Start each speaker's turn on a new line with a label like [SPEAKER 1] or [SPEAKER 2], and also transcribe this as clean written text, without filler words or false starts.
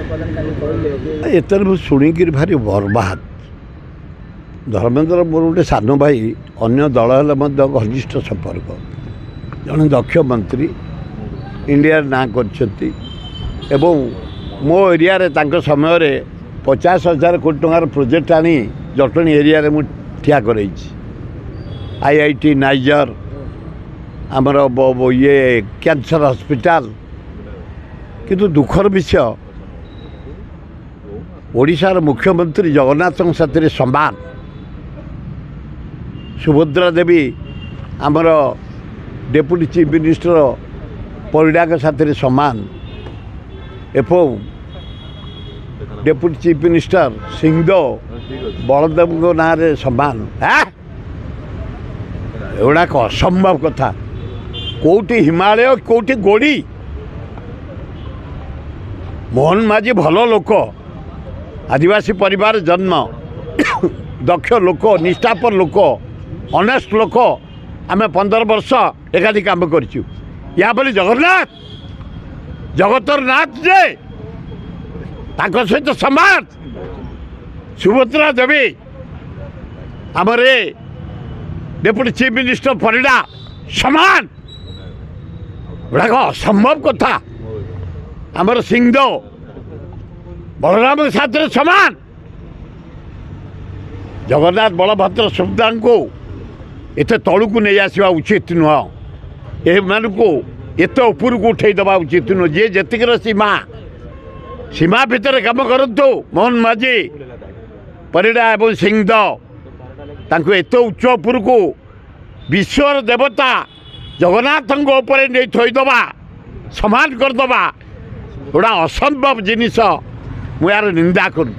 [SPEAKER 1] एतर शुणिक भारी बर्बाद धर्मेन्द्र मोर गोटे सान भाई अन्य दल हेल्ले घनिष्ठ संपर्क जड़े दक्ष मंत्री इंडिया ना कर मो एरिया रे तांको समय रे 50,000 कोटी टंकार प्रोजेक्ट आनी जटणी एरिया रे मु ठिया करई IIT नाइजर आमर ये कैंसर हॉस्पिटल किंतु दुखर विषय ओडिशार मुख्यमंत्री जगन्नाथ साथी समान सुभद्रा देवी आमर डेप्यूटी चीफ मिनिस्टर परिडा के साथी समान एवं deputy chief minister Singhdeo Baldev ना समान एगुड़ाक असंभव कथा कोटी हिमालय कोटी गोड़ी मोहन माझी भल लोक आदिवासी परिवार जन्म दक्ष लोक निष्ठापर लोक ऑनेस्ट लोक आम 15 वर्ष एकाधी काम करूँ या बोली जगन्नाथ जगतर नाथ जे सहित समान सुभद्रा देवी आमर डेप्यूटी चीफ मिनिस्टर परिडा समान गुड़ाक असंभव कथा आमर सिंहदेव बलराम के साथ समान जगन्नाथ बलभद्र सुभद्रा को एत तलू को नहीं आसवा उचित नुह को एत उपर को उठे दबा उचित नुह जी जीतर सीमा सीमा भितर कम करूँ मोहन माझी परिडा एवं सिंहदेव एत उच्च उपर को विश्वर देवता जगन्नाथ नहीं थईदबा समान करदबा गोटा असंभव जिनिस मुझे यार निंदा करुँ।